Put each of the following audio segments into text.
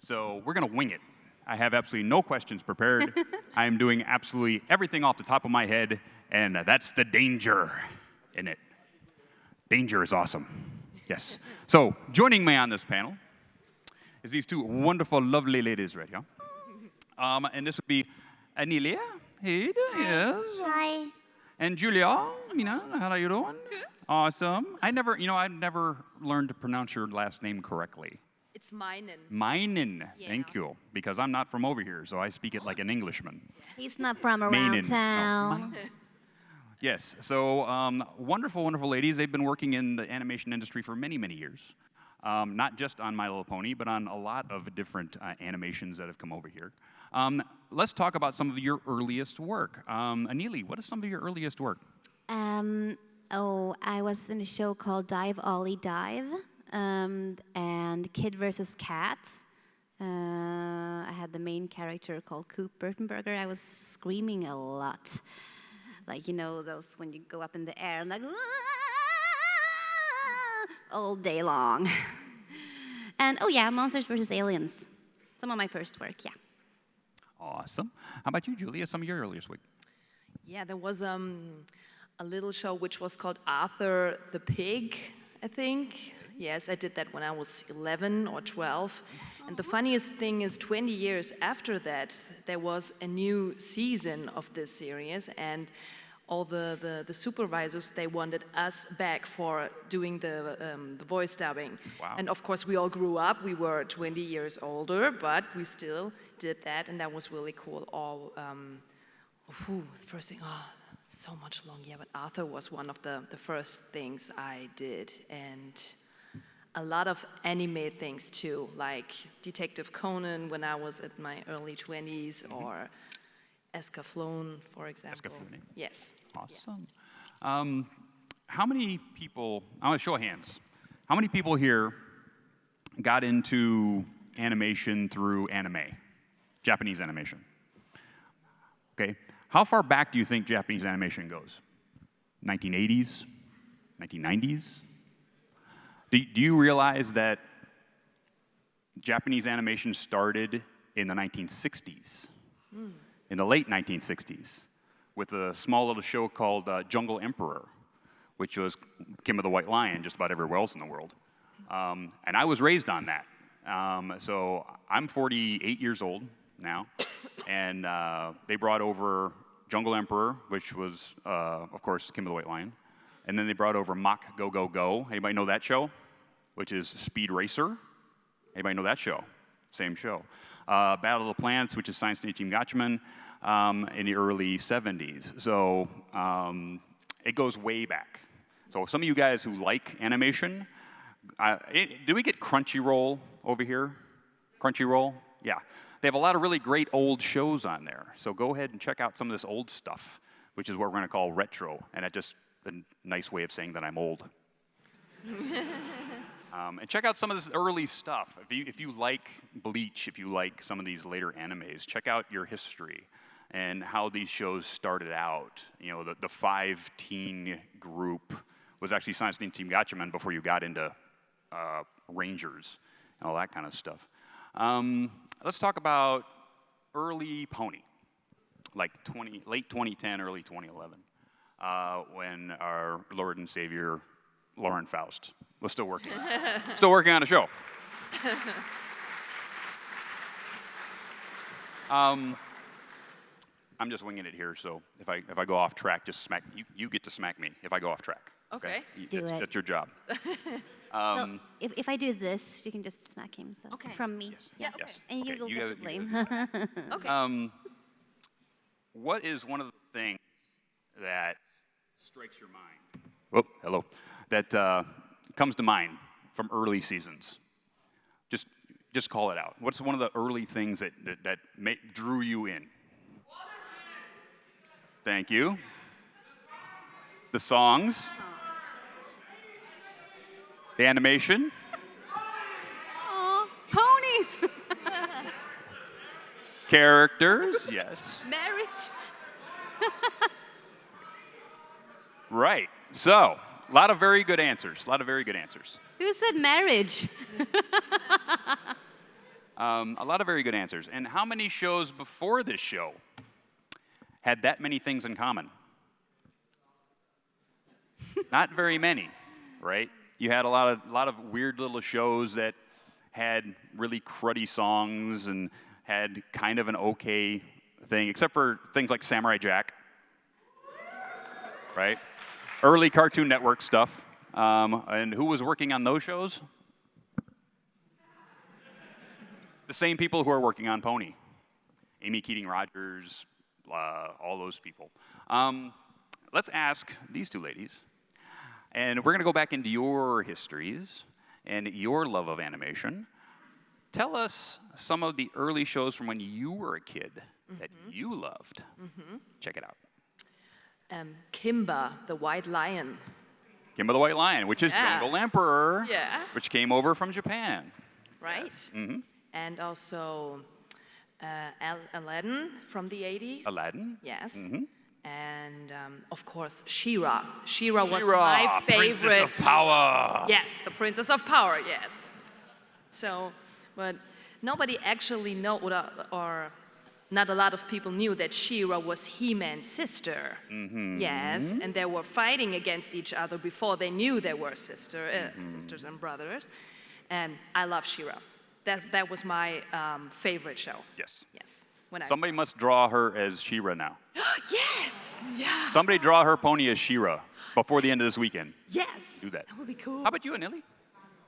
So we're going to wing it. I have absolutely no questions prepared. I am doing absolutely everything off the top of my head, and that's the danger in it. Danger is awesome. Yes. So joining me on this panel is these two wonderful, lovely ladies right here. And this would be Anelia. Hey, yes. Hi. And Julia. How are you doing? Good. Awesome. I never learned to pronounce your last name correctly. It's Meinen. Meinen. Yeah. Thank you. Because I'm not from over here, so I speak it like an Englishman. He's not from around Meinen. town. Oh, yes. So wonderful, wonderful ladies. They've been working in the animation industry for many, many years. Not just on My Little Pony, but on a lot of different animations that have come over here. Let's talk about some of your earliest work. Anelie, what is some of your earliest work? I was in a show called Dive Ollie Dive, and Kid vs. Cat. I had the main character called Coop Burtenberger. I was screaming a lot. Like, those when you go up in the air and like, all day long. And, Monsters vs. Aliens. Some of my first work, yeah. Awesome. How about you, Julia? Some of your earliest work? Yeah, there was a little show which was called Arthur the Pig, I think. Yes, I did that when I was 11 or 12. And the funniest thing is 20 years after that, there was a new season of this series, and all the supervisors, they wanted us back for doing the voice dubbing. Wow. And of course, we all grew up. We were 20 years older, but we still did that, and that was really cool. The first thing, so much long, yeah, but Arthur was one of the first things I did, and a lot of anime things too, like Detective Conan when I was at my early 20s, or Escaflowne, for example. Escaflowne. Yes. Awesome. Yes. How many people, I want to show of hands, how many people here got into animation through anime, Japanese animation? Okay. How far back do you think Japanese animation goes? 1980s? 1990s? Do you realize that Japanese animation started in the 1960s, in the late 1960s, with a small little show called Jungle Emperor, which was Kim of the White Lion just about everywhere else in the world. And I was raised on that. So I'm 48 years old now, and they brought over Jungle Emperor, which was, of course, Kim of the White Lion. And then they brought over Mach Go Go Go. Anybody know that show? Which is Speed Racer. Anybody know that show? Same show. Battle of the Planets, which is Science Team Gatchaman, in the early 70s. So it goes way back. So some of you guys who like animation, do we get Crunchyroll over here? Crunchyroll? Yeah. They have a lot of really great old shows on there. So go ahead and check out some of this old stuff, which is what we're going to call retro. And that's just a nice way of saying that I'm old. And check out some of this early stuff. If you like Bleach, if you like some of these later animes, check out your history and how these shows started out. The 5-teen group was actually Science Team Gatchaman before you got into Rangers and all that kind of stuff. Let's talk about early Pony, like late 2010, early 2011, when our Lord and Savior, Lauren Faust, was still working on a show. I'm just winging it here, so if I go off track, just smack you get to smack me if I go off track. Okay. That's your job. So if I do this, you can just smack him. So Okay. From me. Yes. Yeah, Yes. And you Okay, will you get gotta- the blame. Okay. What is one of the things that strikes your mind? Oh, hello. That comes to mind from early seasons. Just call it out. What's one of the early things that drew you in? Thank you. The songs. The animation. Aw, ponies. Characters, yes. Marriage. Right. So, a lot of very good answers. Who said marriage? A lot of very good answers. And how many shows before this show had that many things in common? Not very many, right? You had a lot of weird little shows that had really cruddy songs and had kind of an okay thing, except for things like Samurai Jack, right? Early Cartoon Network stuff. And who was working on those shows? The same people who are working on Pony. Amy Keating Rogers, all those people. Let's ask these two ladies. And we're going to go back into your histories and your love of animation. Tell us some of the early shows from when you were a kid that you loved. Check it out. Kimba, the White Lion. Kimba the White Lion, which is Jungle Emperor, which came over from Japan. Right? Yes. And also Aladdin from the 80s. Aladdin? Yes. And of course, She-Ra. She-Ra was She-Ra, my favorite. Princess of Power. Yes, the Princess of Power, yes. So, but nobody actually know, or not a lot of people knew that She-Ra was He-Man's sister. Yes, and they were fighting against each other before they knew they were sisters and brothers. And I love She-Ra. That was my favorite show. Yes. Yes. Somebody must draw her as She-Ra now. Yes! Yeah. Somebody draw her pony as She-Ra before the end of this weekend. Yes. Do that. That would be cool. How about you, Anili?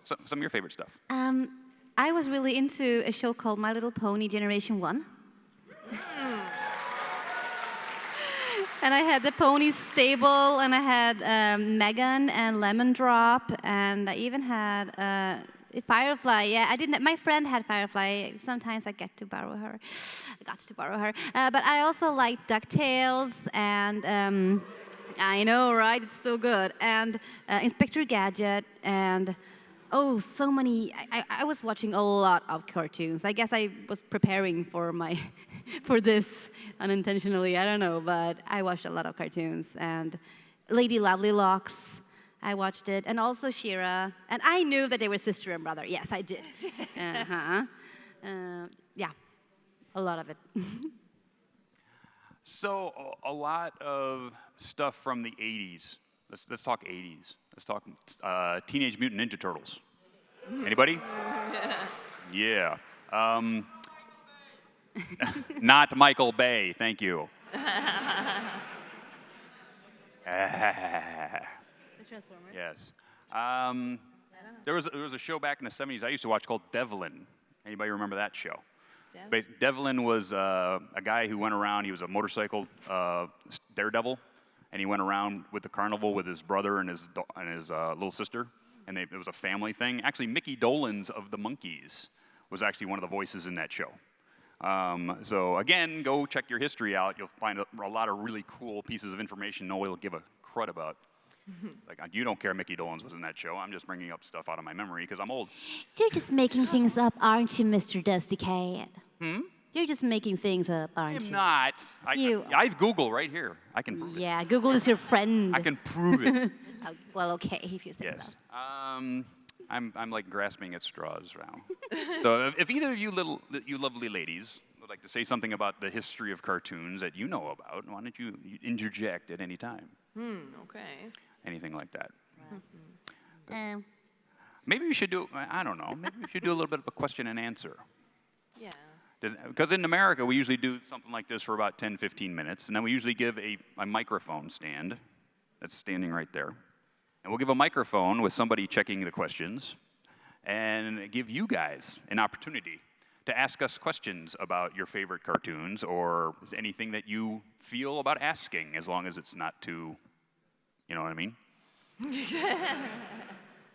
Some of your favorite stuff. I was really into a show called My Little Pony Generation 1. And I had the pony stable, and I had Megan and Lemon Drop, and I even had Firefly. Yeah, I didn't. My friend had Firefly. Sometimes I got to borrow her. But I also liked DuckTales, and I know, right? It's so good. And Inspector Gadget, and so many. I was watching a lot of cartoons. I guess I was preparing for for this unintentionally. I don't know, but I watched a lot of cartoons, and Lady Lovely Locks. I watched it, and also She-Ra, and I knew that they were sister and brother. Yes, I did. Yeah, a lot of it. So a lot of stuff from the 80s. Let's talk 80s. Let's talk Teenage Mutant Ninja Turtles. Anybody? Yeah. Not Michael Bay. Thank you. Transformer. Yes. There was a show back in the 70s I used to watch called Devlin. Anybody remember that show? Devlin was a guy who went around. He was a motorcycle daredevil, and he went around with the carnival with his brother and his little sister, and it was a family thing. Actually, Mickey Dolenz of the Monkees was actually one of the voices in that show. So again, go check your history out. You'll find a lot of really cool pieces of information nobody will give a crud about. Like, you don't care Mickey Dolenz was in that show. I'm just bringing up stuff out of my memory because I'm old. You're just making things up, aren't you, Mr. Dusty Cat? You're just making things up, aren't you? I'm not. I have Google right here. I can prove it. Yeah, Google is your friend. I can prove it. Well, okay, if you say so. Yes. I'm like grasping at straws now. So if either of you you lovely ladies would like to say something about the history of cartoons that you know about, why don't you interject at any time? Okay. Anything like that. Um, Maybe we should do, I don't know, maybe we should do a little bit of a question and answer. Yeah. Because in America, we usually do something like this for about 10, 15 minutes, and then we usually give a microphone stand that's standing right there. And we'll give a microphone with somebody checking the questions and give you guys an opportunity to ask us questions about your favorite cartoons or anything that you feel about asking, as long as it's not too, you know what I mean?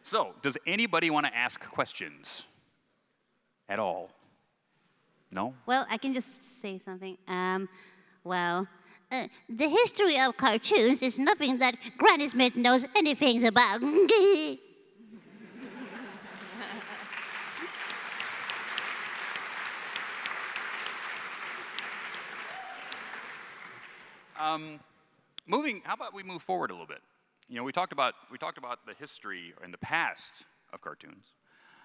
So, does anybody want to ask questions at all? No? well, I can just say something. The history of cartoons is nothing that Granny Smith knows anything about. How about we move forward a little bit? You know, we talked about the history and the past of cartoons.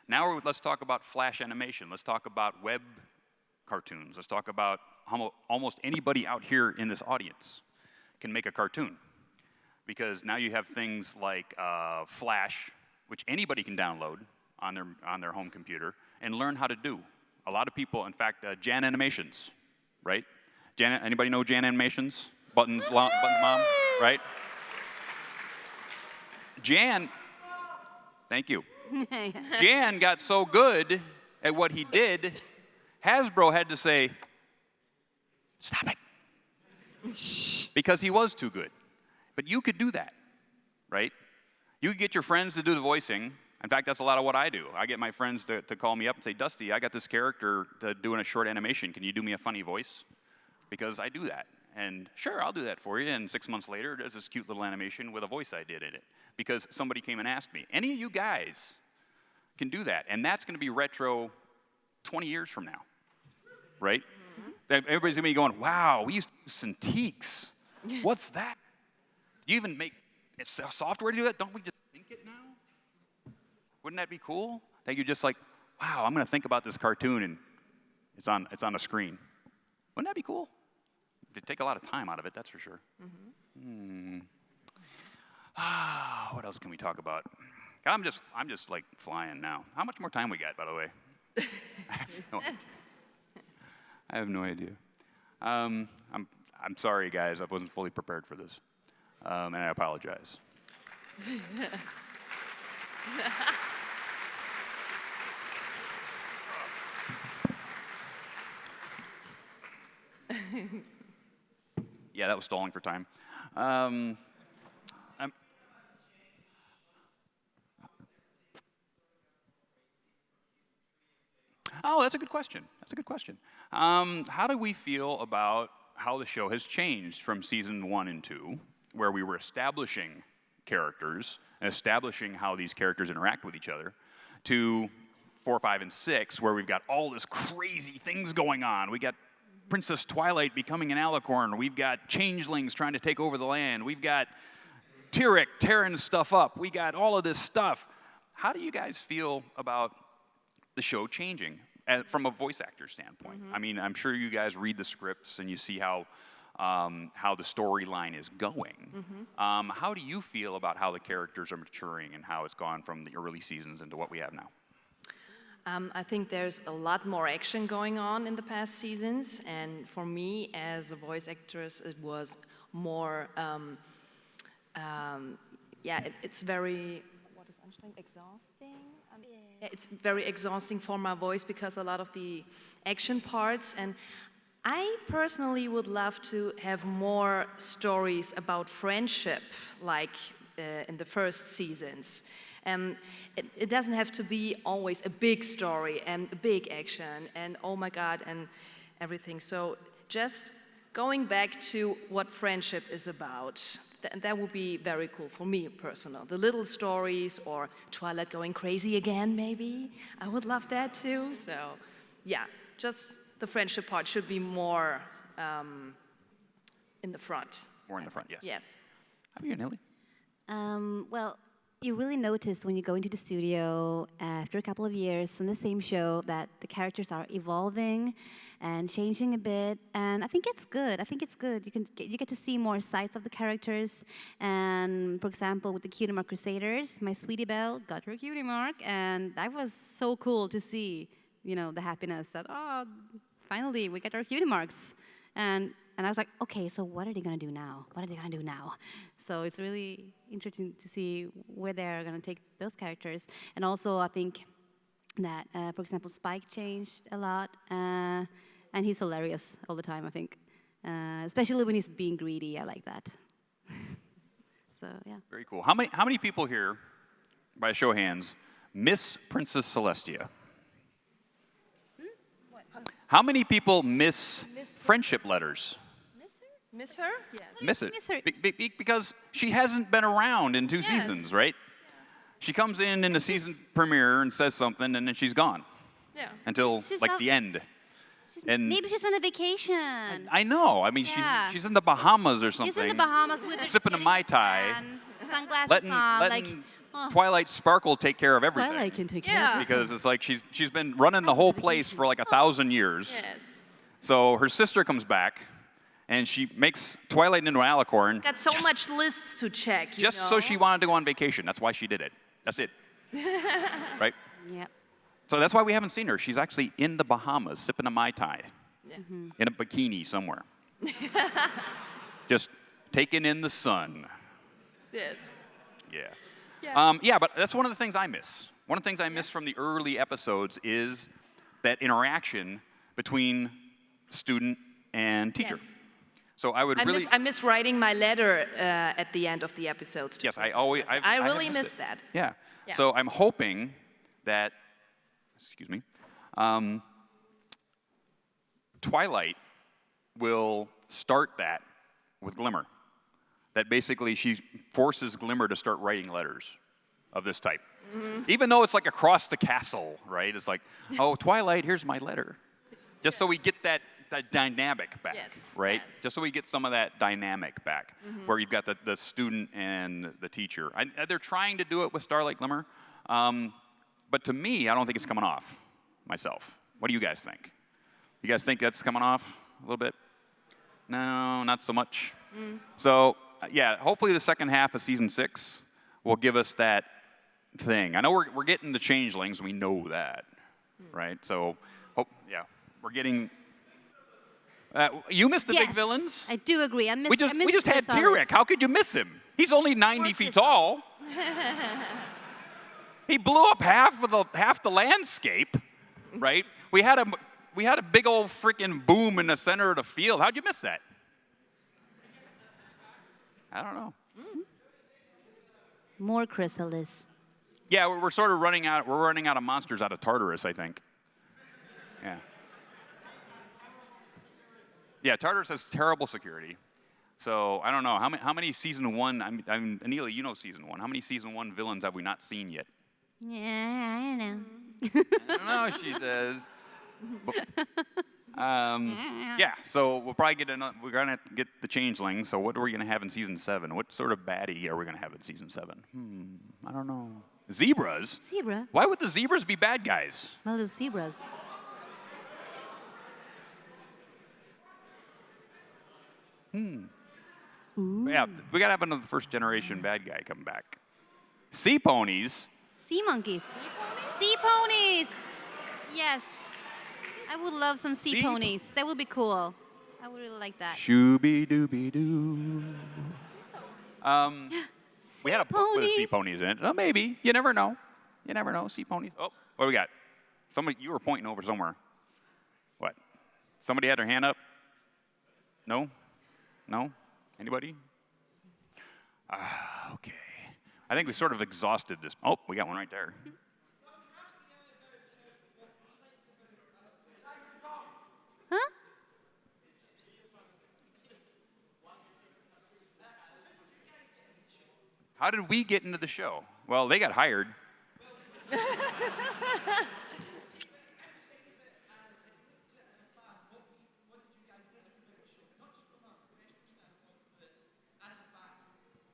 Let's talk about flash animation. Let's talk about web cartoons. Let's talk about how almost anybody out here in this audience can make a cartoon. Because now you have things like Flash, which anybody can download on their home computer and learn how to do. A lot of people, in fact, Jan Animations, right? Anybody know Jan Animations? Buttons Mom, right? Jan, thank you. Jan got so good at what he did, Hasbro had to say, stop it. Because he was too good. But you could do that, right? You could get your friends to do the voicing. In fact, that's a lot of what I do. I get my friends to call me up and say, Dusty, I got this character doing a short animation. Can you do me a funny voice? Because I do that. And sure, I'll do that for you. And 6 months later, there's this cute little animation with a voice I did in it. Because somebody came and asked me. Any of you guys can do that. And that's going to be retro 20 years from now, right? Mm-hmm. Everybody's going to be going, wow, we used to use Cintiqs. What's that? Do you even make software to do that? Don't we just think it now? Wouldn't that be cool? That you're just like, wow, I'm going to think about this cartoon and it's on a screen. Wouldn't that be cool? It'd take a lot of time out of it, that's for sure. Mm-hmm. What else can we talk about? I'm just like flying now. How much more time we got, by the way? I have no idea. I'm sorry, guys. I wasn't fully prepared for this. And I apologize. Yeah, that was stalling for time. Oh, that's a good question. That's a good question. How do we feel about how the show has changed from season 1 and 2, where we were establishing characters and establishing how these characters interact with each other, to 4, 5, and 6, where we've got all this crazy things going on. We got Princess Twilight becoming an alicorn. We've got changelings trying to take over the land. We've got Tyrek tearing stuff up. We got all of this stuff. How do you guys feel about the show changing from a voice actor standpoint? Mm-hmm. I mean, I'm sure you guys read the scripts and you see how the storyline is going. Mm-hmm. How do you feel about how the characters are maturing and how it's gone from the early seasons into what we have now? I think there's a lot more action going on in the past seasons, and for me as a voice actress, it was more, it's very, what is anstrengend? Exhausting? Yeah, it's very exhausting for my voice because a lot of the action parts, and I personally would love to have more stories about friendship, like in the first seasons. It doesn't have to be always a big story and a big action and oh my God and everything. So just going back to what friendship is about, that would be very cool for me personal. The little stories or Twilight going crazy again maybe. I would love that too. So yeah, just the friendship part should be more in the front. More in the front, yes. Yes. How about you, Nelly? Well, you really notice when you go into the studio after a couple of years on the same show that the characters are evolving and changing a bit, and I think it's good. You get to see more sides of the characters, and for example, with the Cutie Mark Crusaders, my Sweetie Belle got her Cutie Mark, and that was so cool to see, the happiness that, finally we get our Cutie Marks, and I was like, okay, so what are they gonna do now? So it's really interesting to see where they're gonna take those characters. And also, I think that, for example, Spike changed a lot, and he's hilarious all the time, I think. Especially when he's being greedy, I like that. So, yeah. Very cool. How many people here, by a show of hands, miss Princess Celestia? How many people miss friendship letters? Miss her? Yes. Miss it. Miss her. Because she hasn't been around in 2 seasons, right? Yeah. She comes in the season premiere and says something, and then she's gone. Yeah. Until the end. Maybe she's on a vacation. I know. I mean, she's in the Bahamas or something. She's in the Bahamas with sipping a Mai Tai. Sunglasses on, Twilight Sparkle take care of everything. Twilight can take care Yeah. of herself. Because it's like she's been running the whole place for like 1,000 years. Yes. So her sister comes back, and she makes Twilight into an alicorn. Got so much lists to check, you Just know? so she wanted to go on vacation. That's why she did it. That's it. Right? Yep. So that's why we haven't seen her. She's actually in the Bahamas sipping a Mai Tai in a bikini somewhere. Just taking in the sun. Yes. Yeah. Yeah, but that's one of the things I miss. One of the things I miss from the early episodes is that interaction between student and teacher. Yes. So I would really... I miss writing my letter at the end of the episodes. To Yes, I Princess always... Elsa. I I really have miss missed it. that. Yeah. Yeah. So I'm hoping that... Excuse me. Twilight will start that with Glimmer. That basically she forces Glimmer to start writing letters of this type. Even though it's like across the castle, right? It's like, oh, Twilight, here's my letter. Just so we get that dynamic back, Yes, right? yes. Just so we get some of that dynamic back, where you've got the student and the teacher. They're trying to do it with Starlight Glimmer, but to me, I don't think it's coming off myself. What do you guys think? You guys think that's coming off a little bit? No, not so much. So, yeah, hopefully the second half of season 6 will give us that thing. I know we're getting the changelings. We know that, right? So, yeah, we're getting... you missed the big Yes, villains. I do agree. I miss. We I miss just had Chrysalis. Tyrek. How could you miss him? He's only 90 feet tall. He blew up half the landscape, right? We had a big old freaking boom in the center of the field. How'd you miss that? I don't know. More Chrysalis. Yeah, we're sort of running out. We're running out of monsters out of Tartarus, I think. Yeah. Yeah, Tartarus has terrible security. So I don't know how many season 1. Anelia, you know season 1. How many season 1 villains have we not seen yet? Yeah, I don't know. I don't know, she says. Yeah, so we'll probably we're going to get the changeling. So what are we going to have in season 7? What sort of baddie are we going to have in season 7? I don't know. Zebras? Zebra. Why would the zebras be bad guys? My little zebras. Yeah, we got to have another first generation bad guy come back. Sea ponies? Sea monkeys. Sea ponies. Yes. I would love some sea Sea- ponies. That would be cool. I would really like that. Shooby dooby doo. We had a book with sea ponies. ponies in it. Oh, maybe. You never know. You never know. Sea ponies. Oh, what do we got? Somebody, you were pointing over somewhere. What? Somebody had their hand up? No? No? Anybody? Okay. I think we sort of exhausted this. Oh, we got one right there. Huh? How did we get into the show? Well, they got hired.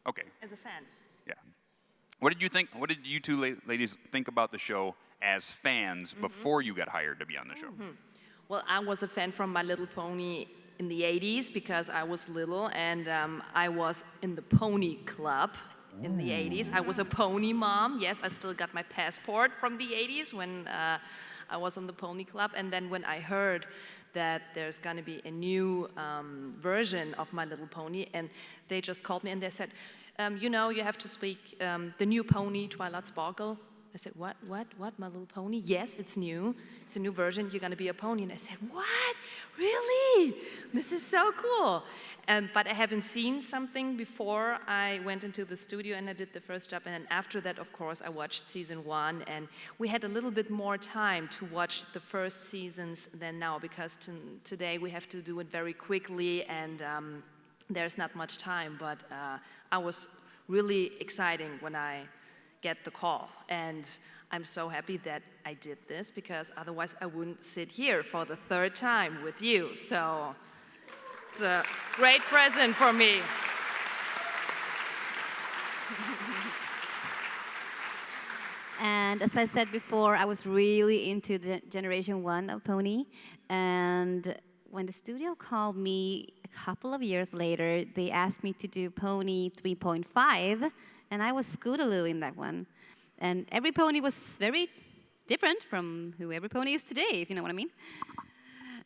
Okay. As a fan. Yeah. What did you think? What did you two ladies think about the show as fans before you got hired to be on the show? Well, I was a fan from My Little Pony in the 80s because I was little and I was in the pony club in the 80s. I was a pony mom. Yes, I still got my passport from the 80s when I was on the pony club. And then when I heard that there's going to be a new version of My Little Pony, and they just called me and they said, you know, you have to speak the new pony, Twilight Sparkle. I said, what, My Little Pony? Yes, it's new. It's a new version. You're going to be a pony. And I said, what? Really? This is so cool. But I haven't seen something before I went into the studio and I did the first job. And then after that, of course, I watched season 1. And we had a little bit more time to watch the first seasons than now because today we have to do it very quickly and there's not much time. But I was really exciting when I get the call. And I'm so happy that I did this because otherwise I wouldn't sit here for the 3rd time with you. So it's a great present for me. And as I said before, I was really into the Generation 1 of Pony. And when the studio called me a couple of years later, they asked me to do Pony 3.5, and I was Scootaloo in that one. And every pony was very different from who every pony is today, if you know what I mean.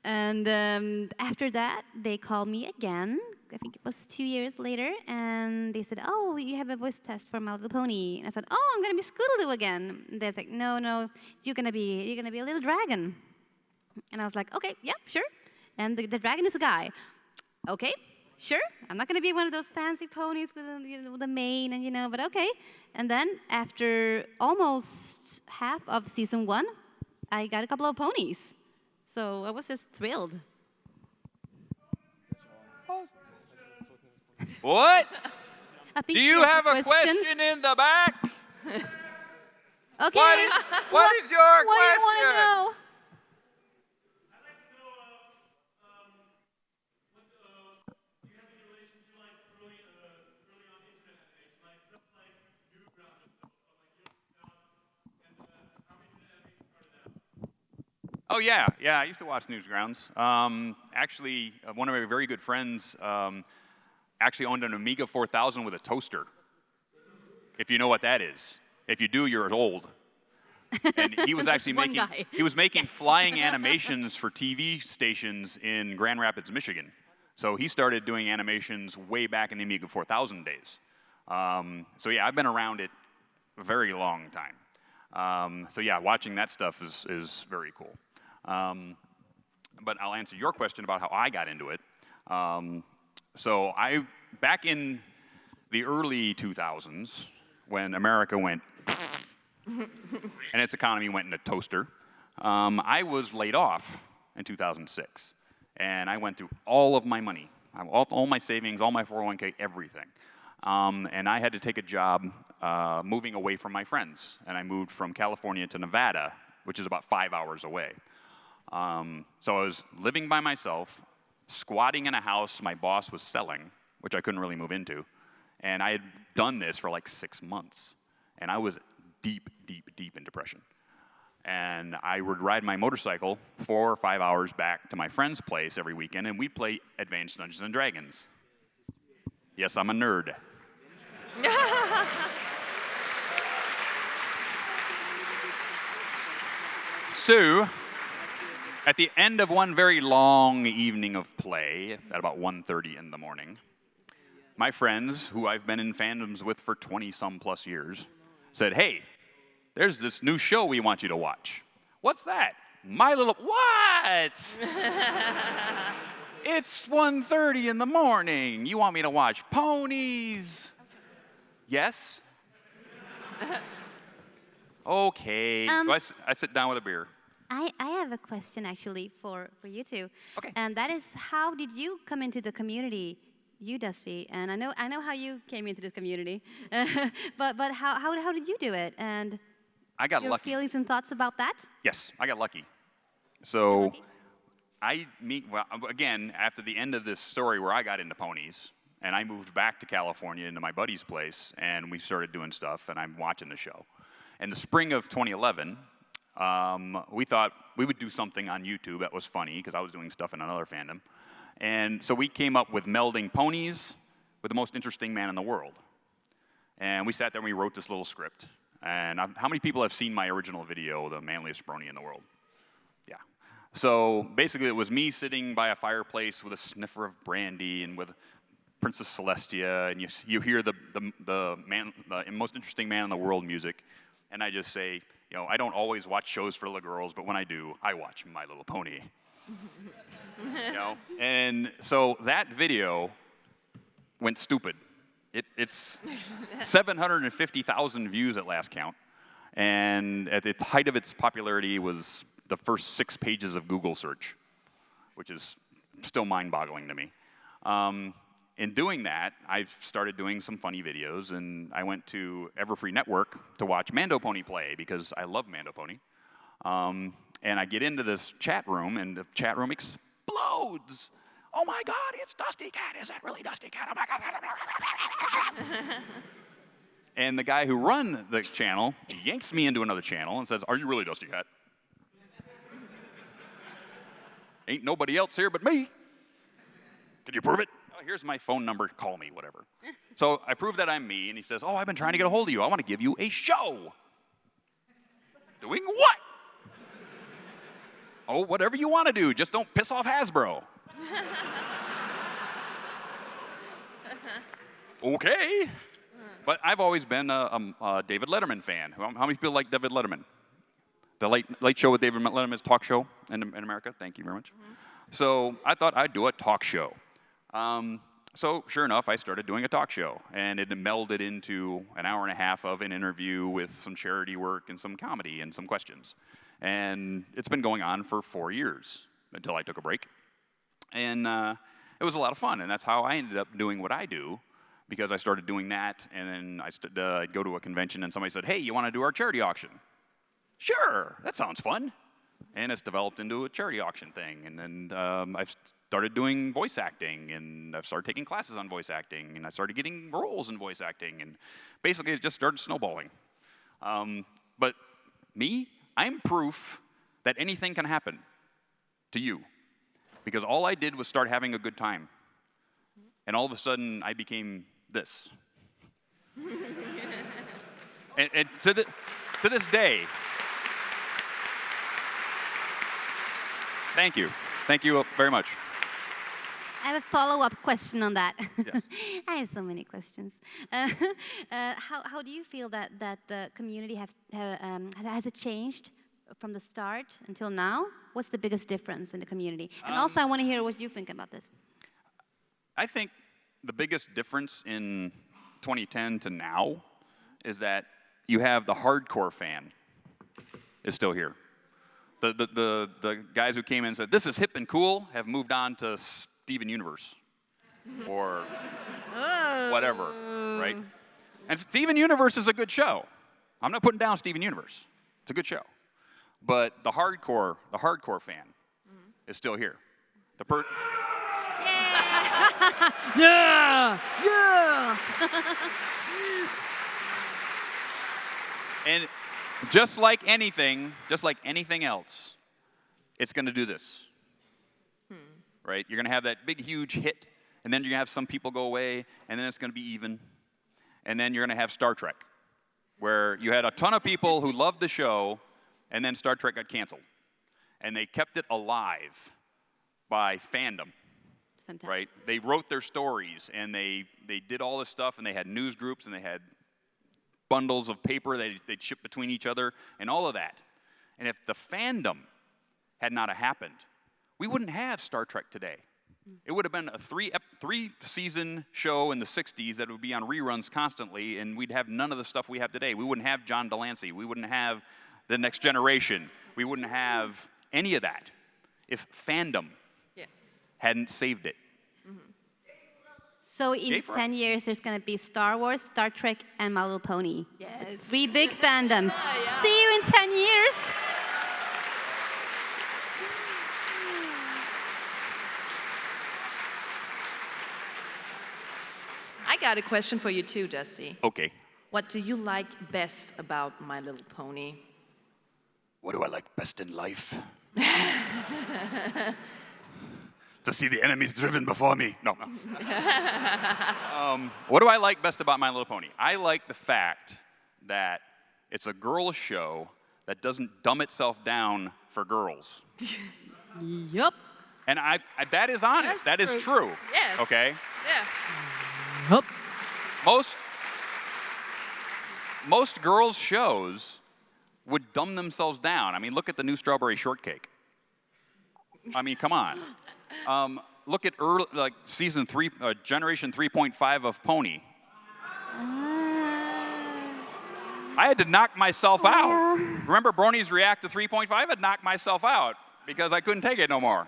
And after that, they called me again. I think it was 2 years later, and they said, "Oh, you have a voice test for My Little Pony." And I said, "Oh, I'm gonna be Scootaloo again." And they're like, "No, you're gonna be a little dragon." And I was like, "Okay, yeah, sure." And the dragon is a guy. Okay, sure. I'm not gonna be one of those fancy ponies with the mane and but okay. And then after almost half of season 1, I got a couple of ponies. So I was just thrilled. What? I think Do you there's have a question in the back? Okay. What is your What do you question? want to know? Oh yeah, I used to watch Newsgrounds. Actually, one of my very good friends actually owned an Amiga 4000 with a toaster. If you know what that is. If you do, you're old. And he was actually making flying animations for TV stations in Grand Rapids, Michigan. So he started doing animations way back in the Amiga 4000 days. So yeah, I've been around it a very long time. So yeah, watching that stuff is very cool. But I'll answer your question about how I got into it. So back in the early 2000s, when America went and its economy went in a toaster, I was laid off in 2006. And I went through all of my money, all my savings, all my 401k, everything. And I had to take a job moving away from my friends. And I moved from California to Nevada, which is about 5 hours away. So I was living by myself, squatting in a house my boss was selling, which I couldn't really move into. And I had done this for like 6 months. And I was deep in depression. And I would ride my motorcycle 4 or 5 hours back to my friend's place every weekend, and we'd play Advanced Dungeons and Dragons. Yes, I'm a nerd. So, at the end of one very long evening of play, at about 1:30 in the morning, my friends, who I've been in fandoms with for 20-some plus years, said, "Hey, there's this new show we want you to watch." "What's that?" "My Little..." "What?" "It's 1:30 in the morning. You want me to watch ponies?" "Yes." Okay. So I sit down with a beer. I have a question actually for you two. Okay. And that is, how did you come into the community, you Dusty? And I know how you came into this community, but how did you do it? And I got your lucky. feelings and thoughts about that? Yes, I got lucky. So well, again, after the end of this story where I got into ponies, and I moved back to California into my buddy's place, and we started doing stuff, and I'm watching the show. In the spring of 2011, we thought we would do something on YouTube that was funny, because I was doing stuff in another fandom. And so we came up with melding ponies with the most interesting man in the world. And we sat there and we wrote this little script. And how many people have seen my original video, The Manliest Brony in the World? Yeah. So basically it was me sitting by a fireplace with a sniffer of brandy and with Princess Celestia, and you hear the most interesting man in the world music. And I just say, I don't always watch shows for little girls, but when I do, I watch My Little Pony. And so that video went stupid. It's 750,000 views at last count, and at the height of its popularity was the first 6 pages of Google search, which is still mind-boggling to me. In doing that, I've started doing some funny videos, and I went to Everfree Network to watch Mando Pony play, because I love Mando Pony. And I get into this chat room, and the chat room explodes. "Oh my God, it's Dusty Cat. Is that really Dusty Cat? Oh my God." And the guy who run the channel yanks me into another channel and says, "Are you really Dusty Hat? Ain't nobody else here but me. Can you prove it? Oh, here's my phone number. Call me, whatever." So I prove that I'm me, and he says, "Oh, I've been trying to get a hold of you. I want to give you a show." Doing what? "Oh, whatever you want to do. Just don't piss off Hasbro." Okay. But I've always been a David Letterman fan. How many people like David Letterman? The late show with David Letterman's talk show in America. Thank you very much. So I thought I'd do a talk show. So sure enough, I started doing a talk show, and it melded into an hour and a half of an interview with some charity work and some comedy and some questions. And it's been going on for 4 years until I took a break. And it was a lot of fun, and that's how I ended up doing what I do, because I started doing that, and then I'd go to a convention, and somebody said, "Hey, you want to do our charity auction?" "Sure, that sounds fun." And it's developed into a charity auction thing. And then I've started doing voice acting, and I've started taking classes on voice acting, and I started getting roles in voice acting, and basically it just started snowballing. But me, I'm proof that anything can happen to you, because all I did was start having a good time, and all of a sudden I became this. and to this day, thank you very much. I have a follow-up question on that. Yes. I have so many questions. How do you feel that the community has it changed from the start until now? What's the biggest difference in the community? And also, I want to hear what you think about this. I think the biggest difference in 2010 to now is that you have the hardcore fan is still here. The guys who came in and said, "This is hip and cool," have moved on to Steven Universe or whatever, right? And Steven Universe is a good show. I'm not putting down Steven Universe. It's a good show. But the hardcore fan is still here. Yeah! Yeah! And just like anything else, it's going to do this. Right? You're going to have that big, huge hit, and then you're going to have some people go away, and then it's going to be even. And then you're going to have Star Trek, where you had a ton of people who loved the show, and then Star Trek got canceled. And they kept it alive by fandom. It's fantastic. Right? They wrote their stories, and they did all this stuff, and they had news groups, and they had bundles of paper they'd ship between each other, and all of that. And if the fandom had not happened, we wouldn't have Star Trek today. It would have been a three-season show in the 60s that would be on reruns constantly, and we'd have none of the stuff we have today. We wouldn't have John Delancey. We wouldn't have The Next Generation. We wouldn't have any of that if fandom hadn't saved it. So in 10 years, there's going to be Star Wars, Star Trek, and My Little Pony. Yes. 3 big fandoms. Yeah. See you in 10 years. I got a question for you too, Dusty. Okay. What do you like best about My Little Pony? What do I like best in life? To see the enemies driven before me. No. What do I like best about My Little Pony? I like the fact that it's a girl show that doesn't dumb itself down for girls. Yup. And that is honest. That's that true. is true. Yes. Okay? Yeah. Yup. Most girls' shows would dumb themselves down. I mean, look at the new Strawberry Shortcake. I mean, come on. Look at season 3, generation 3.5 of Pony. I had to knock myself out. Remember Bronies React to 3.5? I had knocked myself out because I couldn't take it no more.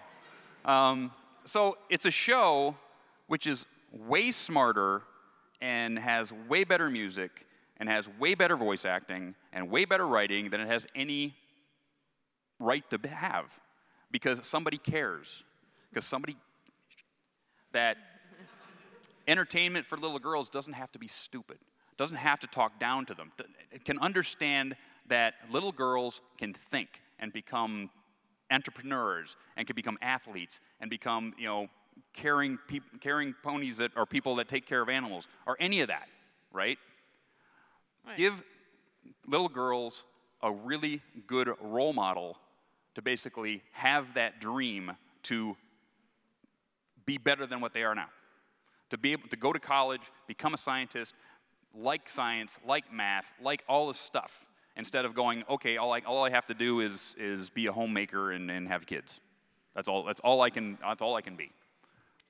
So it's a show which is way smarter and has way better music and has way better voice acting and way better writing than it has any right to have, because somebody cares. Because that entertainment for little girls doesn't have to be stupid. doesn't have to talk down to them, can understand that little girls can think and become entrepreneurs and can become athletes and become, caring ponies that are people that take care of animals or any of that, right? Give little girls a really good role model to basically have that dream to be better than what they are now. To be able to go to college, become a scientist, like science, like math, like all this stuff, instead of going, okay, all I have to do is be a homemaker and have kids. That's all I can be.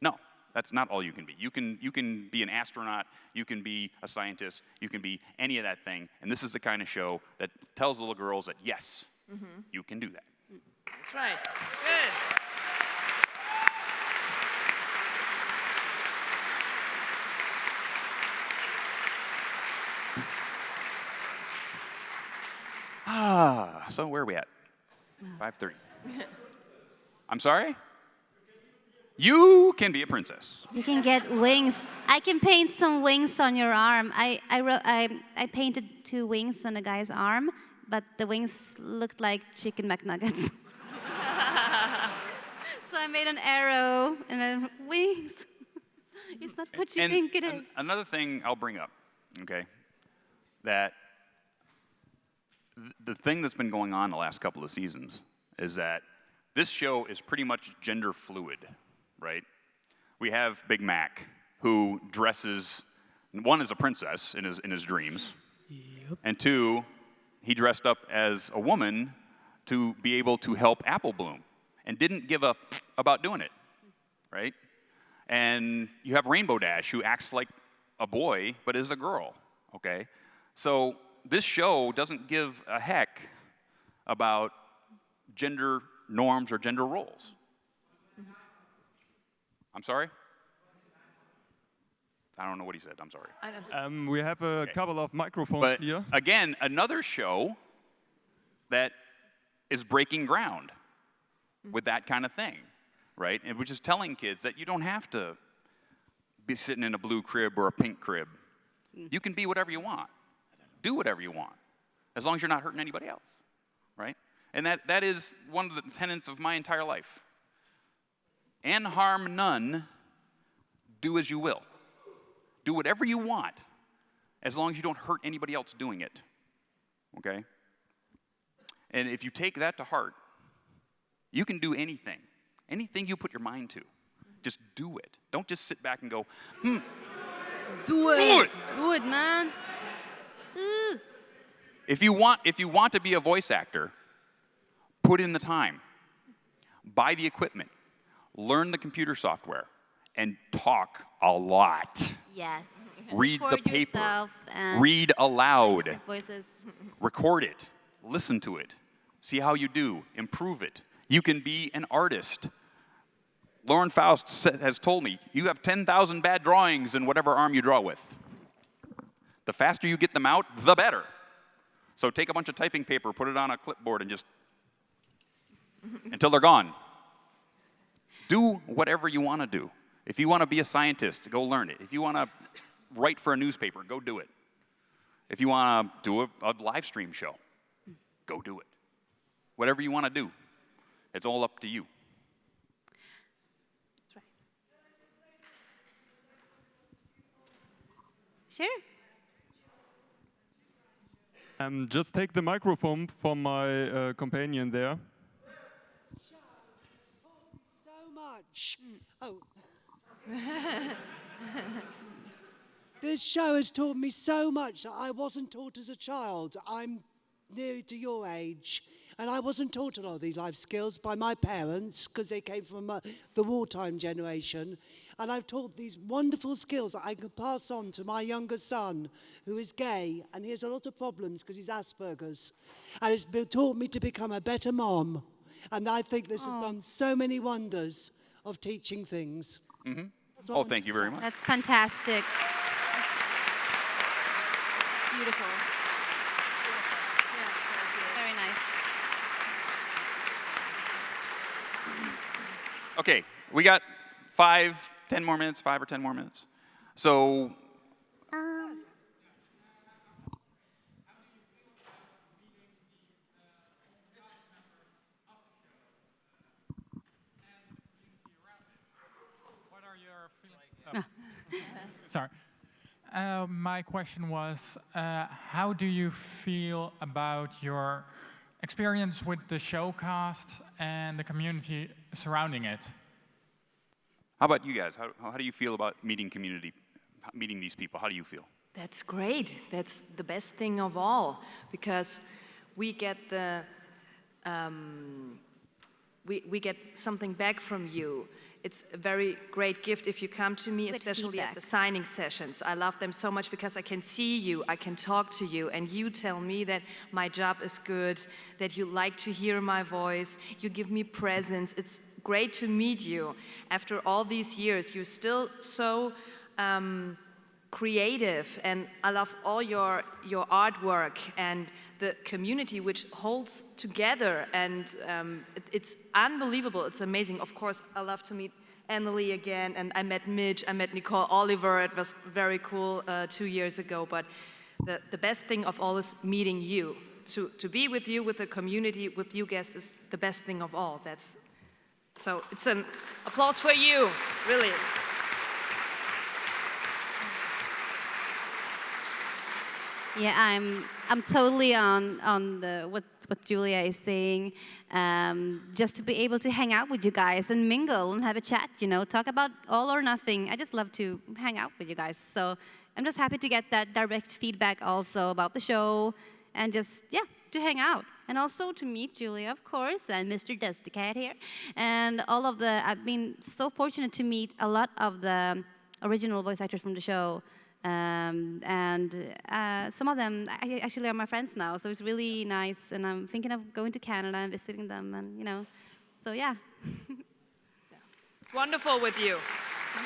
No, that's not all you can be. You can be an astronaut, you can be a scientist, you can be any of that thing, and this is the kind of show that tells little girls that yes, you can do that. That's right. Good. So where are we at? 5:30. I'm sorry? You can be a princess. You can get wings. I can paint some wings on your arm. I painted 2 wings on a guy's arm, but the wings looked like chicken McNuggets. So I made an arrow and then wings. It's not what you think it is. Another thing I'll bring up, okay, that the thing that's been going on the last couple of seasons is that this show is pretty much gender fluid, right? We have Big Mac, who dresses, one, as a princess in his dreams, and 2, he dressed up as a woman to be able to help Apple bloom, and didn't give up about doing it, right? And you have Rainbow Dash, who acts like a boy, but is a girl, okay? So this show doesn't give a heck about gender norms or gender roles. I'm sorry? I don't know what he said, I'm sorry. We have a couple of microphones But here. again, another show that is breaking ground with that kind of thing, right? And which is telling kids that you don't have to be sitting in a blue crib or a pink crib. You can be whatever you want. Do whatever you want, as long as you're not hurting anybody else, right? And that is one of the tenets of my entire life. And harm none, do as you will. Do whatever you want, as long as you don't hurt anybody else doing it, okay? And if you take that to heart, you can do anything. Anything you put your mind to, just do it. Don't just sit back and go, Do it. Do it. Do it, man. Ooh. If you want to be a voice actor, put in the time, buy the equipment, learn the computer software, and talk a lot. Yes. Read the Record paper. yourself and Read aloud. different voices. Record it. Listen to it. See how you do. Improve it. You can be an artist. Lauren Faust has told me, you have 10,000 bad drawings in whatever arm you draw with. The faster you get them out, the better. So take a bunch of typing paper, put it on a clipboard, and just until they're gone. Do whatever you want to do. If you want to be a scientist, go learn it. If you want to write for a newspaper, go do it. If you want to do a live stream show, go do it. Whatever you want to do, it's all up to you. That's right. Sure. Just take the microphone from my companion there. So much. Oh. This show has taught me so much that I wasn't taught as a child. I'm nearly to your age, and I wasn't taught a lot of these life skills by my parents because they came from the wartime generation. And I've taught these wonderful skills that I can pass on to my younger son, who is gay, and he has a lot of problems because he's Asperger's. And it's taught me to become a better mom. And I think this has done so many wonders of teaching things. Mm-hmm. That's what I Oh, wanted thank to you very say. much. That's fantastic. Beautiful. Very nice. Okay, we got 5 or 10 more minutes. So My question was, how do you feel about your experience with the showcast and the community surrounding it? How about you guys? How do you feel about meeting these people? How do you feel? That's great. That's the best thing of all, because we get we get something back from you. It's a very great gift if you come to me, Good especially at feedback. the signing sessions. I love them so much because I can see you, I can talk to you, and you tell me that my job is good, that you like to hear my voice, you give me presents. It's great to meet you. After all these years, you're still so creative, and I love all your artwork and the community which holds together, and it's unbelievable. It's amazing. Of course, I love to meet Annalie again, and I met Midge, I met Nicole Oliver. It was very cool 2 years ago, but the best thing of all is meeting you. To be with you, with the community, with you guests is the best thing of all. So it's an applause for you, really. Yeah, I'm totally on what Julia is saying. Just to be able to hang out with you guys and mingle and have a chat, talk about all or nothing. I just love to hang out with you guys. So I'm just happy to get that direct feedback also about the show and just, to hang out. And also to meet Julia, of course, and Mr. Dustycat here. And I've been so fortunate to meet a lot of the original voice actors from the show. Some of them actually are my friends now, so it's really nice. And I'm thinking of going to Canada and visiting them, and so yeah. It's wonderful with you.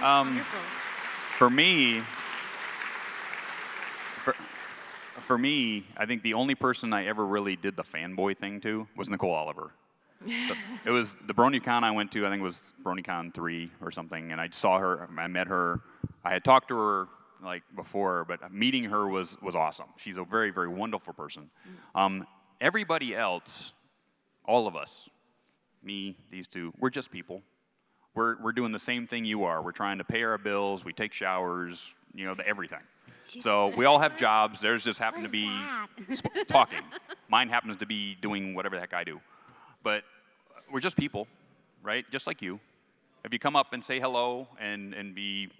Wonderful. For me, I think the only person I ever really did the fanboy thing to was Nicole Oliver. It was the BronyCon I went to. I think it was BronyCon 3 or something, and I saw her. I met her. I had talked to her before, but meeting her was awesome. She's a very, very wonderful person. Everybody else, all of us, me, these two, we're just people. We're doing the same thing you are. We're trying to pay our bills. We take showers. Everything. So we all have jobs. Theirs just happen to be talking. Mine happens to be doing whatever the heck I do. But we're just people, right? Just like you. If you come up and say hello and be,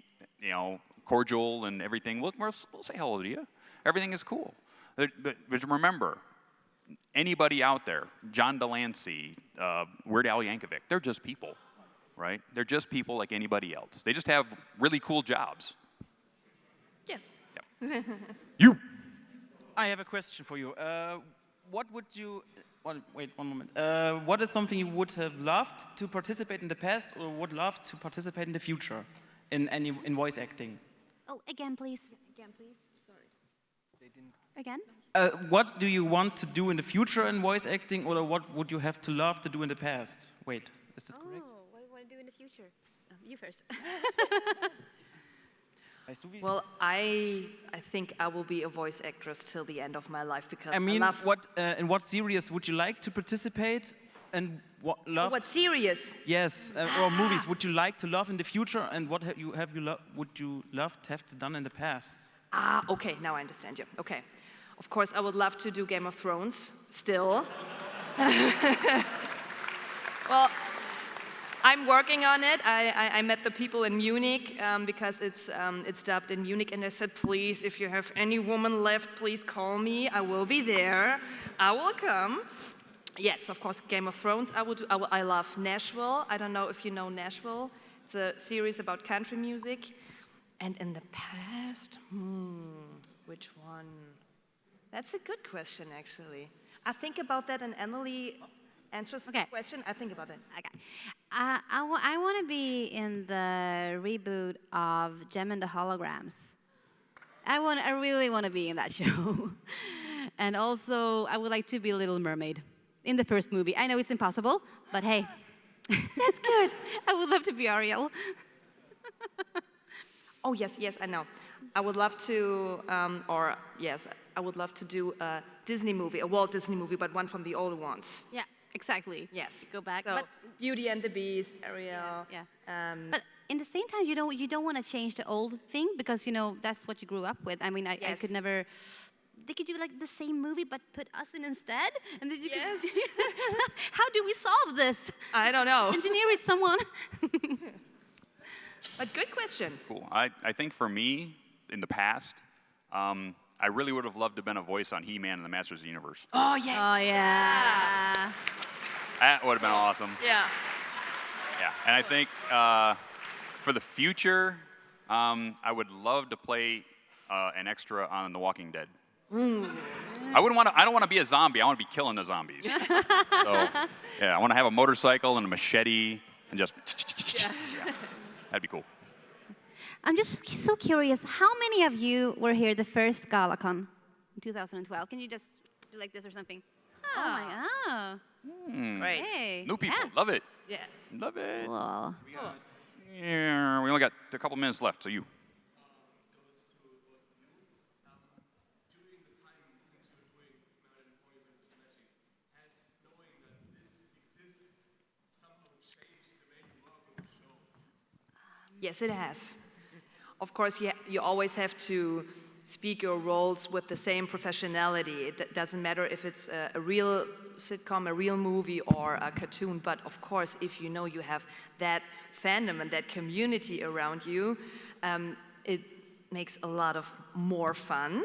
cordial and everything, we'll say hello to you. Everything is cool. But remember, anybody out there, John Delancey, Weird Al Yankovic, they're just people, right? They're just people like anybody else. They just have really cool jobs. Yes. Yep. You. I have a question for you. What would you... wait one moment. What is something you would have loved to participate in the past or would love to participate in the future in voice acting? Oh, again, please. Again, please. Sorry. Again? What do you want to do in the future in voice acting, or what would you have to love to do in the past? Wait, is that correct? Oh, what do you want to do in the future? You first. Well, I think I will be a voice actress till the end of my life because I mean, love... in what series would you like to participate, and what series? Yes, or movies would you like to love in the future, and what would you love to have done in the past? Ah, okay, now I understand you. Okay, of course I would love to do Game of Thrones still. Well, I'm working on it. I met the people in Munich because it's dubbed in Munich, and they said, please, if you have any woman left, please call me. I will be there. I will come. Yes, of course, Game of Thrones. I will do. I love Nashville. I don't know if you know Nashville. It's a series about country music. And in the past, which one? That's a good question, actually. I think about that, and Emily answers the question. I think about it. Okay. I want to be in the reboot of Gem and the Holograms. I really want to be in that show. And also, I would like to be Little Mermaid in the first movie. I know it's impossible, but hey. That's good. I would love to be Ariel. Oh, yes, I know. I would love to, I would love to do a Disney movie, a Walt Disney movie, but one from the older ones. Yeah, exactly. Yes. Go back. So, but Beauty and the Beast, Ariel. Yeah. But in the same time, you don't want to change the old thing because that's what you grew up with. I mean, I Yes. could never. They could do like the same movie but put us in instead, and then you Yes. could. How do we solve this? I don't know. Engineer it, someone. But good question. Cool. I think for me, in the past, I really would have loved to have been a voice on He-Man and the Masters of the Universe. Oh, yeah. Oh yeah. That would have been awesome. Yeah. Yeah, and I think for the future, I would love to play an extra on The Walking Dead. I don't want to be a zombie. I want to be killing the zombies. So, yeah, I want to have a motorcycle and a machete and just. Yeah, that'd be cool. I'm just so curious. How many of you were here the first GalaCon in 2012? Can you just do like this or something? Oh my god. Great. Hey. New people, Yeah. love it. Yes. Love it. Cool. Yeah, we only got a couple minutes left, so you. Yes, it has. Of course, you always have to speak your roles with the same professionality. It doesn't matter if it's a real sitcom, a real movie, or a cartoon, but of course, if you know you have that fandom and that community around you, it makes a lot of more fun.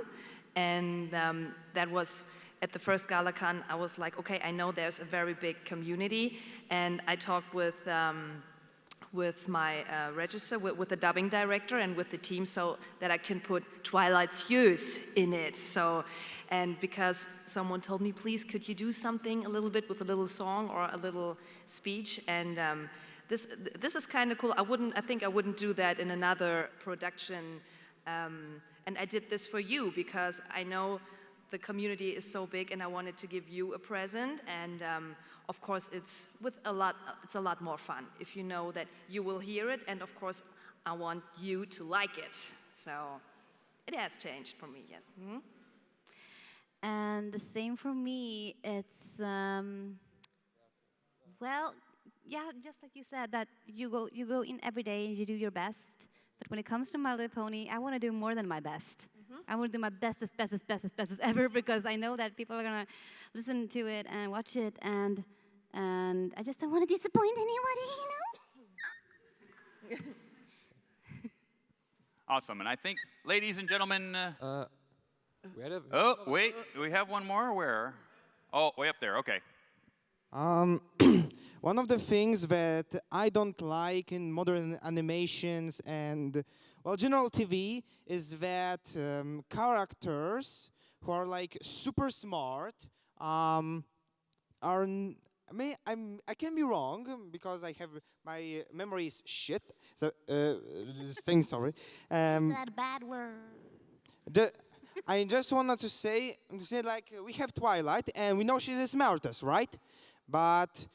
And that was, at the first GalaCon, I was like, okay, I know there's a very big community, and I talked with my register, with the dubbing director and with the team, so that I can put Twilight's Years in it. So, and because someone told me, please, could you do something a little bit with a little song or a little speech? And this is kind of cool. I think I wouldn't do that in another production. And I did this for you because I know the community is so big, and I wanted to give you a present. And of course, it's a lot more fun if you know that you will hear it. And of course, I want you to like it. So it has changed for me, yes. Mm-hmm. And the same for me. It's well, yeah, just like you said, that you go in every day and you do your best. But when it comes to My Little Pony, I want to do more than my best. I want to do my bestest ever, because I know that people are gonna listen to it and watch it, and I just don't want to disappoint anybody, Awesome, and I think, ladies and gentlemen. Oh, wait, we have one more. Where? Oh, way up there. Okay. One of the things that I don't like in modern animations and, well, general TV is that characters who are like super smart I can be wrong because I have my memory is shit. So sorry. Is that a bad word? I just wanted to say like we have Twilight and we know she's the smartest, right? But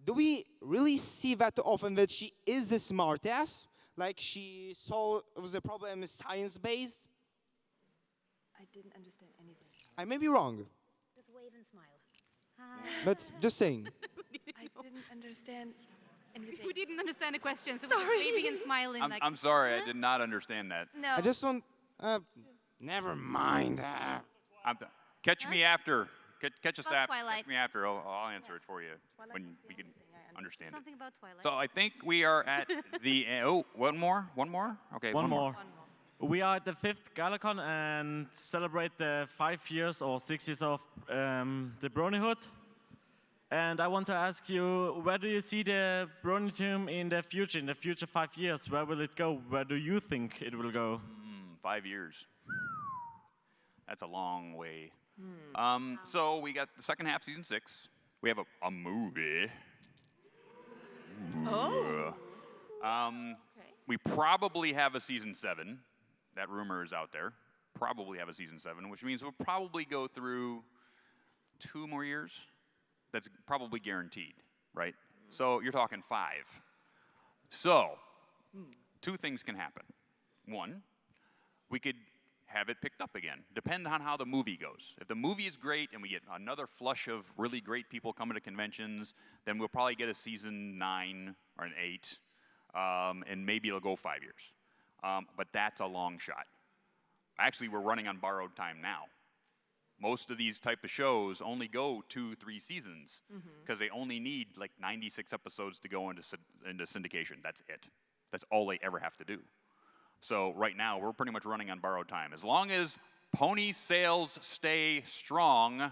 do we really see that often that she is the smartest? Like she solves the problem is science-based? I didn't understand anything. I may be wrong, Just wave and smile. but just saying. I didn't understand anything. We didn't understand the question, so Sorry. we're just waving and smiling. I'm sorry, I did not understand that. No. I just want. Never mind. Catch me after. Catch us About after. Twilight. Catch me after. I'll answer it for you when we can understand it. Something about Twilight. So I think we are at the one more. Okay, One more. We are at the 5th GalaCon and celebrate the 5 years or 6 years of the Bronyhood. And I want to ask you, where do you see the Brony team in the future 5 years? Where will it go? Where do you think it will go? 5 years. That's a long way. So we got the second half, season 6. We have a movie. Oh. We probably have a season 7. That rumor is out there. Probably have a season 7, which means we'll probably go through 2 more years. That's probably guaranteed, right? So you're talking 5. So 2 things can happen. One, we could have it picked up again. Depend on how the movie goes. If the movie is great and we get another flush of really great people coming to conventions, then we'll probably get a season 9 or an 8. and maybe it'll go 5 years. But that's a long shot. Actually, we're running on borrowed time now. Most of these type of shows only go 2-3 seasons because they only need like 96 episodes to go into syndication. That's it. That's all they ever have to do. So right now, we're pretty much running on borrowed time. As long as pony sales stay strong,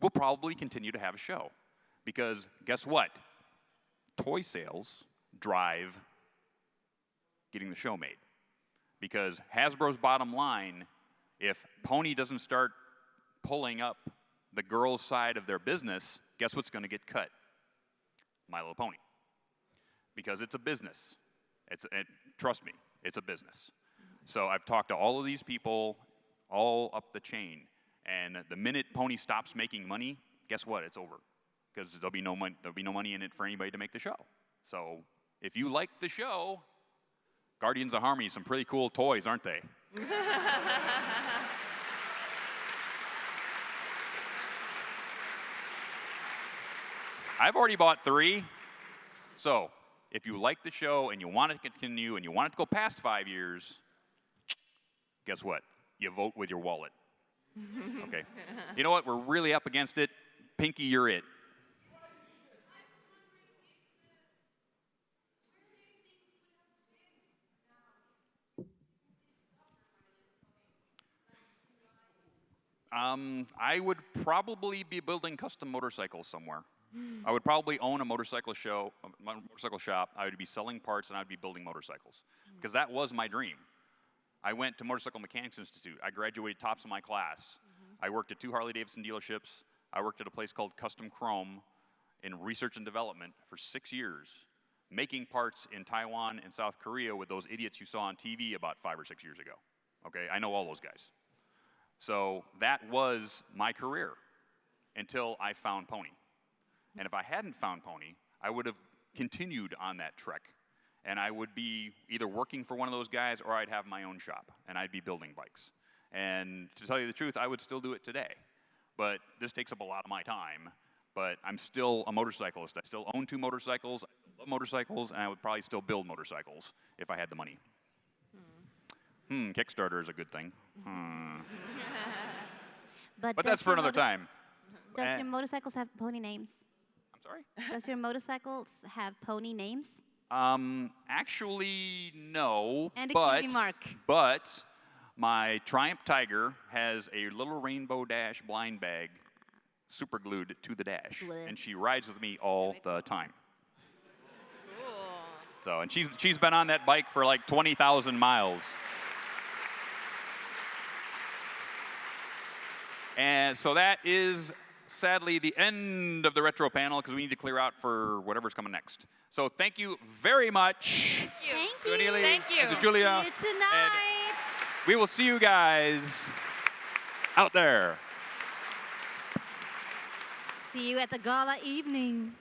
we'll probably continue to have a show. Because guess what? Toy sales drive getting the show made. Because Hasbro's bottom line, if Pony doesn't start pulling up the girls' side of their business, guess what's going to get cut? My Little Pony. Because it's a business. Trust me, it's a business. So I've talked to all of these people all up the chain, and the minute Pony stops making money, guess what? It's over. Because there'll be no money in it for anybody to make the show. So if you like the show, Guardians of Harmony, some pretty cool toys, aren't they? I've already bought 3. So if you like the show and you want it to continue and you want it to go past 5 years, guess what? You vote with your wallet. Okay. You know what? We're really up against it. Pinky, you're it. I would probably be building custom motorcycles somewhere. I would probably own a motorcycle shop. I would be selling parts, and I would be building motorcycles. Because that was my dream. I went to Motorcycle Mechanics Institute. I graduated tops of my class. I worked at 2 Harley-Davidson dealerships. I worked at a place called Custom Chrome in research and development for 6 years, making parts in Taiwan and South Korea with those idiots you saw on TV about 5 or 6 years ago. Okay, I know all those guys. So that was my career until I found Pony. And if I hadn't found Pony, I would have continued on that trek. And I would be either working for one of those guys or I'd have my own shop and I'd be building bikes. And to tell you the truth, I would still do it today. But this takes up a lot of my time. But I'm still a motorcyclist. I still own 2 motorcycles. I love motorcycles, and I would probably still build motorcycles if I had the money. Kickstarter is a good thing. But that's for another time. Does your motorcycles have pony names? I'm sorry? Does your motorcycles have pony names? Actually, no. And a cutie mark. But my Triumph Tiger has a little rainbow dash blind bag super glued to the dash. Bleh. And she rides with me all the time. Cool. So, and she's been on that bike for like 20,000 miles. And so that is, sadly, the end of the retro panel because we need to clear out for whatever's coming next. So thank you very much. Thank you. Thank To you. Aneely Thank you. and to Julia. See you tonight. We will see you guys out there. See you at the gala evening.